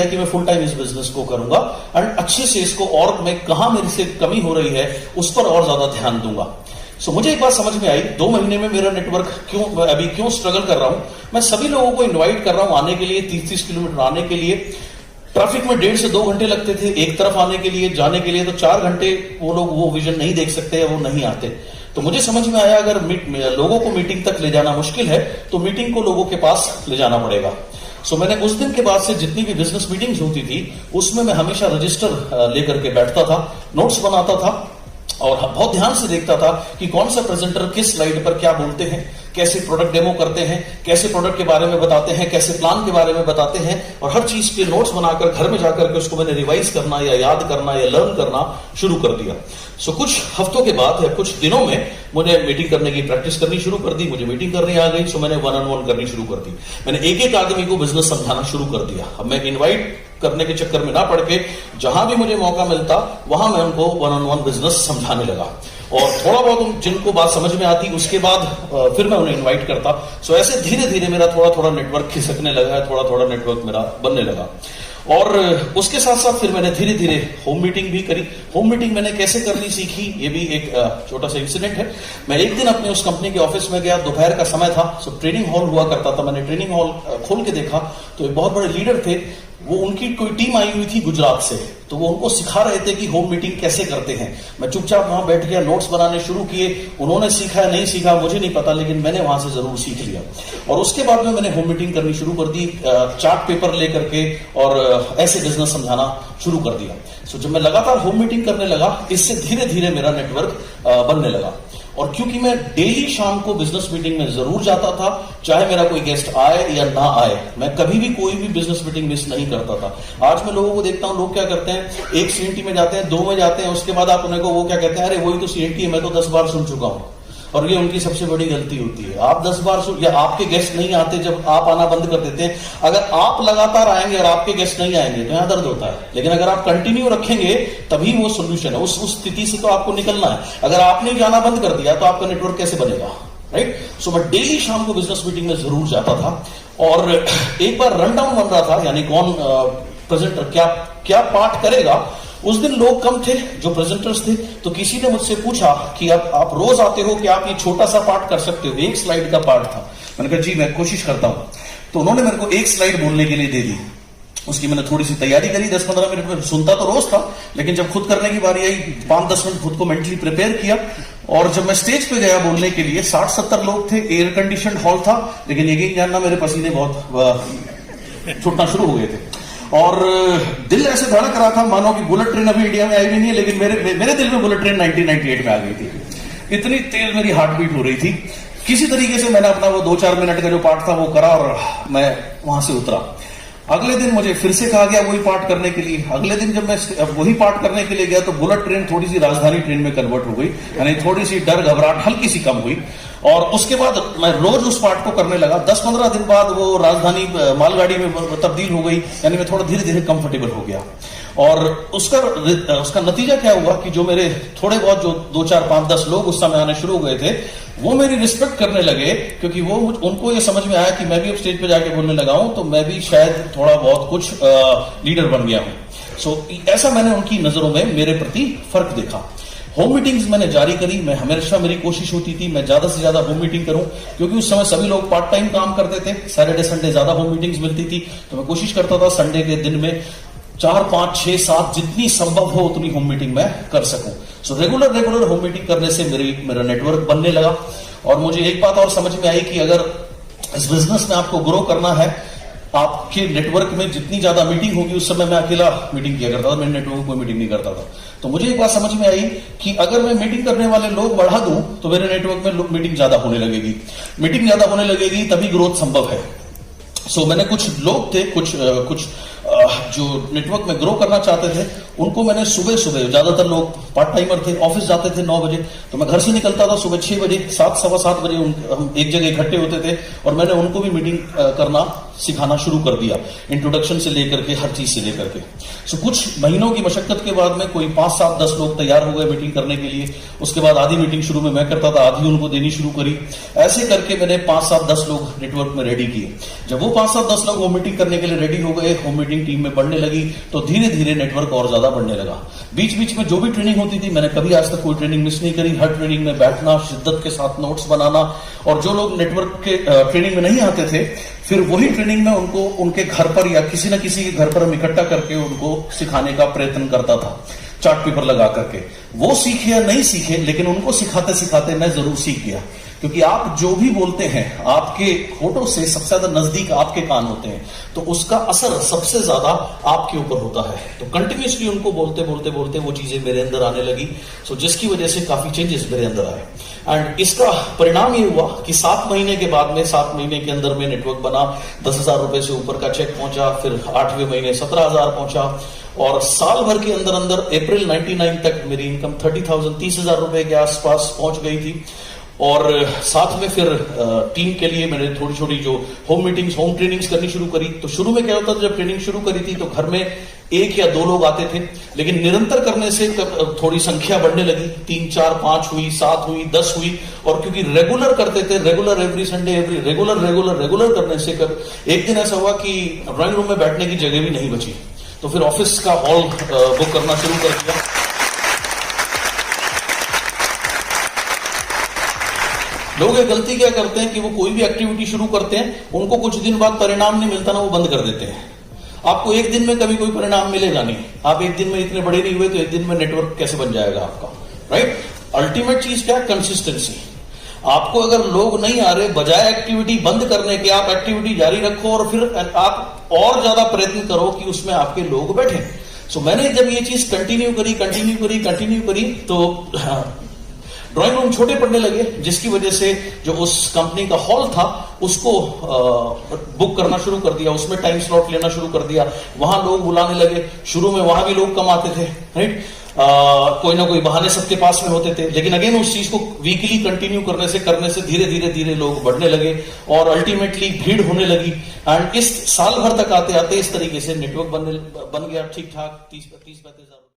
कि मैं full time इस बिजनेस को करूंगा एंड अच्छे से इसको और मैं कहां मेरे से कमी हो रही है उस पर और ज्यादा ध्यान दूंगा। सो मुझे एक बात समझ में आई, 2 महीने में मेरा नेटवर्क क्यों स्ट्रगल कर रहा हूं। मैं सभी लोगों को इन्वाइट कर रहा हूं आने के लिए, 30-30 किलोमीटर आने के लिए। ट्रैफिक में 1.5 से 2 घंटे लगते थे एक तरफ आने के लिए, जाने के लिए तो 4 घंटे वो लोग वो विजन नहीं देख सकते, वो नहीं आते। तो मुझे समझ में आया अगर लोगों को मीटिंग तक ले जाना मुश्किल है तो मीटिंग को लोगों के पास ले जाना पड़ेगा। सो मैंने उस दिन के बाद से जितनी भी बिजनेस मीटिंग्स होती थी उसमें मैं हमेशा रजिस्टर लेकर के बैठता था, नोट्स बनाता था और बहुत ध्यान से देखता था कि कौन सा प्रेजेंटर किस स्लाइड पर क्या बोलते हैं, कैसे प्रोडक्ट डेमो करते हैं, कैसे प्रोडक्ट के बारे में बताते हैं, कैसे प्लान के बारे में बताते हैं, और हर चीज के नोट्स बनाकर घर में जाकर के उसको मैंने रिवाइज करना या याद करना या लर्न करना शुरू कर दिया। सो कुछ हफ्तों के बाद या कुछ दिनों में मुझे मीटिंग करने की प्रैक्टिस करनी शुरू कर दी, मुझे मीटिंग करनी आ गई। सो मैंने 1-on-1 करनी शुरू कर दी। मैंने एक आदमी को बिजनेस समझाना शुरू कर दिया। अब मैं इन्वाइट करने के चक्कर में ना पड़ के जहां भी मुझे मौका मिलता वहां मैं उनको 1-on-1 बिजनेस समझाने लगा और थोड़ा बहुत जिनको बात समझ में आती उसके बाद फिर मैं उन्हें इन्वाइट करता। सो ऐसे धीरे धीरे मेरा थोड़ा थोड़ा नेटवर्क खिसकने लगा, थोड़ा थोड़ा नेटवर्क मेरा बनने लगा। और उसके साथ साथ फिर मैंने धीरे धीरे होम मीटिंग भी करी। होम मीटिंग मैंने कैसे करनी सीखी, ये भी एक छोटा सा इंसिडेंट है। मैं एक दिन अपने उस कंपनी के ऑफिस में गया, दोपहर का समय था। सो ट्रेनिंग हॉल हुआ करता था। मैंने ट्रेनिंग हॉल खोल के देखा तो एक बहुत बड़े लीडर थे, वो उनकी कोई टीम आई हुई थी गुजरात से, तो वो उनको सिखा रहे थे कि होम मीटिंग कैसे करते हैं। मैं चुपचाप वहां बैठ गया, नोट्स बनाने शुरू किए। उन्होंने सीखा नहीं सीखा मुझे नहीं पता, लेकिन मैंने वहां से जरूर सीख लिया। और उसके बाद में मैंने होम मीटिंग करनी शुरू कर दी, चार्ट पेपर लेकर के, और ऐसे बिजनेस समझाना शुरू कर दिया। सो जब मैं लगातार होम मीटिंग करने लगा, इससे धीरे धीरे मेरा नेटवर्क बनने लगा। और क्योंकि मैं डेली शाम को बिजनेस मीटिंग में जरूर जाता था, चाहे मेरा कोई गेस्ट आए या ना आए, मैं कभी भी कोई भी बिजनेस मीटिंग मिस नहीं करता था। आज मैं लोगों को देखता हूं, लोग क्या करते हैं, 1 CNT में जाते हैं, 2 में जाते हैं, उसके बाद आप उन्हें को वो क्या कहते हैं, अरे वही तो CNT है, मैं तो 10 बार सुन चुका हूं। और ये उनकी सबसे बड़ी गलती होती है। आप 10 बार या आपके गेस्ट नहीं आते जब आप आना बंद कर देते हैं। अगर आप लगातार आएंगे और आपके गेस्ट नहीं आएंगे तो यहां दर्द होता है, लेकिन अगर आप कंटिन्यू रखेंगे तभी वो सोल्यूशन है। उस स्थिति से तो आपको निकलना है। अगर आपने जाना बंद कर दिया तो आपका नेटवर्क कैसे बनेगा, राइट। सो मैं डेली शाम को बिजनेस मीटिंग में जरूर जाता था। और एक बार रन डाउन बन रहा था, यानी कौन प्रेजेंटर क्या पार्ट करेगा। उस दिन लोग कम थे जो प्रेजेंटर्स थे, तो किसी ने मुझसे पूछा कि आप रोज आते हो, कि आप ये छोटा सा पार्ट कर सकते हो। 1 स्लाइड का पार्ट था। मैंने कहा जी मैं कोशिश करता हूं। तो उन्होंने मेरे को 1 स्लाइड बोलने के लिए दे दी। उसकी मैंने थोड़ी सी तैयारी करी, 10-15 मिनट में। सुनता तो रोज था, लेकिन जब खुद करने की बारी आई 5-10 मिनट खुद को मेंटली प्रिपेयर किया। और जब मैं स्टेज पे गया बोलने के लिए, 60-70 लोग थे, एयर कंडीशन हॉल था, लेकिन यकीन जानना मेरे पसीने बहुत छूटना शुरू हो गए थे। और दिल ऐसे धड़क रहा था मानो कि बुलेट ट्रेन अभी इंडिया में आई भी नहीं है, लेकिन मेरे दिल में बुलेट ट्रेन 1998 में आ गई थी। इतनी तेज मेरी हार्ट बीट हो रही थी। किसी तरीके से मैंने अपना वो 2-4 मिनट का जो पार्ट था वो करा और मैं वहां से उतरा। अगले दिन मुझे फिर से कहा गया वही पार्ट करने के लिए। अगले दिन जब मैं वही पार्ट करने के लिए गया तो बुलेट ट्रेन थोड़ी सी राजधानी ट्रेन में कन्वर्ट हो गई, यानी थोड़ी सी डर घबराहट हल्की सी कम हुई। और उसके बाद मैं रोज उस पार्ट को करने लगा। 10-15 दिन बाद वो राजधानी मालगाड़ी में तब्दील हो गई, यानी मैं थोड़ा धीरे धीरे कंफर्टेबल हो गया। और उसका नतीजा क्या हुआ कि जो मेरे थोड़े बहुत जो 2-4-5-10 लोग उस समय आने शुरू हो गए थे, वो मेरी रिस्पेक्ट करने लगे, क्योंकि वो उनको ये समझ में आया कि मैं भी अब स्टेज पे जाके बोलने लगा हूं, तो मैं भी शायद थोड़ा बहुत कुछ लीडर बन गया हूं। सो ऐसा मैंने उनकी नजरों में मेरे प्रति फर्क देखा। होम मीटिंग्स मैंने जारी करी। मैं हमेशा मेरी कोशिश होती थी मैं ज्यादा से ज्यादा होम मीटिंग करूं, क्योंकि उस समय सभी लोग पार्ट टाइम काम करते थे। सैटरडे संडे ज्यादा होम मीटिंग्स मिलती थी, तो मैं कोशिश करता था संडे के दिन में 4, 5, 6, 7 जितनी संभव हो उतनी होम मीटिंग मैं कर सकूं। सो रेगुलर होम मीटिंग करने से मेरा नेटवर्क बनने लगा। और मुझे एक बात और समझ में आई कि अगर इस बिजनेस में आपको ग्रो करना है, आपके नेटवर्क में जितनी ज्यादा मीटिंग होगी, उस समय मैं अकेला मीटिंग किया करता था, मेरे नेटवर्क में कोई मीटिंग नहीं करता था। तो मुझे एक बात समझ में आई कि अगर मैं मीटिंग करने वाले लोग बढ़ा दूं तो मेरे नेटवर्क में मीटिंग ज्यादा होने लगेगी। मीटिंग ज्यादा होने लगेगी तभी ग्रोथ संभव है। सो मैंने कुछ लोग थे, कुछ जो नेटवर्क में ग्रो करना चाहते थे, उनको मैंने सुबह ज्यादातर लोग पार्ट टाइमर थे, ऑफिस जाते थे 9 बजे, तो मैं घर से निकलता था सुबह 6 बजे, 7, 7:15 बजे हम एक जगह इकट्ठे होते थे और मैंने उनको भी मीटिंग करना सिखाना शुरू कर दिया, इंट्रोडक्शन से लेकर के हर चीज से लेकर के। सो कुछ महीनों की मशक्कत के बाद में कोई 5, 7, 10 लोग तैयार हो गए मीटिंग करने के लिए। उसके बाद आधी मीटिंग शुरू में मैं करता था, आधी उनको देनी शुरू करी। ऐसे करके मैंने 5, 7, 10 लोग नेटवर्क में रेडी किए। जब वो 5, 7, 10 लोग होम मीटिंग करने के लिए रेडी हो गए, होम मीटिंग टीम में बढ़ने लगी, तो धीरे धीरे नेटवर्क और ज्यादा बढ़ने लगा। बीच बीच में जो भी ट्रेनिंग होती थी, मैंने कभी आज तक कोई ट्रेनिंग मिस नहीं करी। हर ट्रेनिंग में बैठना, शिद्दत के साथ नोट्स बनाना, और जो लोग नेटवर्क के ट्रेनिंग में नहीं आते थे, फिर वही ट्रेनिंग में उनको उनके घर पर या किसी न किसी के घर पर हम इकट्ठा करके उनको सिखाने का प्रयत्न करता था, चार्ट पेपर लगा करके। वो सीखे या नहीं सीखे, लेकिन उनको सिखाते सिखाते मैं जरूर सीख गया। क्योंकि आप जो भी बोलते हैं, आपके होठों से सबसे ज्यादा नजदीक आपके कान होते हैं, तो उसका असर सबसे ज्यादा आपके ऊपर होता है। तो कंटिन्यूसली उनको बोलते बोलते बोलते वो चीजें मेरे अंदर आने लगी। सो जिसकी वजह से काफी चेंजेस मेरे अंदर आए। एंड इसका परिणाम ये हुआ कि 7 महीने के बाद में, 7 महीने के अंदर में नेटवर्क बना, 10,000 रुपए से ऊपर का चेक पहुंचा, फिर 8वें महीने 17,000 पहुंचा, और साल भर के अंदर अंदर अप्रैल 99 तक मेरी इनकम 30,000, 30,000 रुपए के आसपास पहुंच गई थी। और साथ में फिर टीम के लिए मैंने थोड़ी छोटी जो होम मीटिंग्स, होम ट्रेनिंग्स करनी शुरू करी। तो शुरू में क्या होता था, जब ट्रेनिंग शुरू करी थी तो घर में 1 या 2 लोग आते थे, लेकिन निरंतर करने से थोड़ी संख्या बढ़ने लगी। 3, 4, 5 हुई, 7 हुई, 10 हुई। और क्योंकि रेगुलर करते थे, रेगुलर एवरी संडे, रेगुलर करने से एक दिन ऐसा हुआ कि ड्राइंग रूम में बैठने की जगह भी नहीं बची। तो फिर ऑफिस का हॉल बुक करना शुरू कर दिया। लोग एक गलती क्या करते हैं कि वो कोई भी एक्टिविटी शुरू करते हैं, उनको कुछ दिन बाद परिणाम नहीं मिलता ना, वो बंद कर देते हैं। आपको एक दिन में कभी कोई परिणाम मिलेगा नहीं। आप एक दिन में इतने बड़े नहीं हुए, तो एक दिन में नेटवर्क कैसे बन जाएगा आपका, राइट? अल्टीमेट चीज क्या? कंसिस्टेंसी। आपको अगर लोग नहीं आ रहे, बजाय एक्टिविटी बंद करने के आप एक्टिविटी जारी रखो, और फिर आप और ज्यादा प्रयत्न करो कि उसमें आपके लोग बैठे। सो मैंने जब ये चीज कंटिन्यू करी, तो ड्राइंग रूम छोटे पड़ने लगे, जिसकी वजह से जो उस कंपनी का हॉल था उसको बुक करना शुरू कर दिया, उसमें टाइम स्लॉट लेना शुरू कर दिया, वहां लोग बुलाने लगे। शुरू में वहां भी लोग कम आते थे, राइट? कोई ना कोई बहाने सबके पास में होते थे, लेकिन अगेन उस चीज को वीकली कंटिन्यू करने से धीरे लोग बढ़ने लगे, और अल्टीमेटली भीड़ होने लगी। एंड इस साल भर तक आते आते इस तरीके से नेटवर्क बन गया ठीक ठाक 30-35 हजार।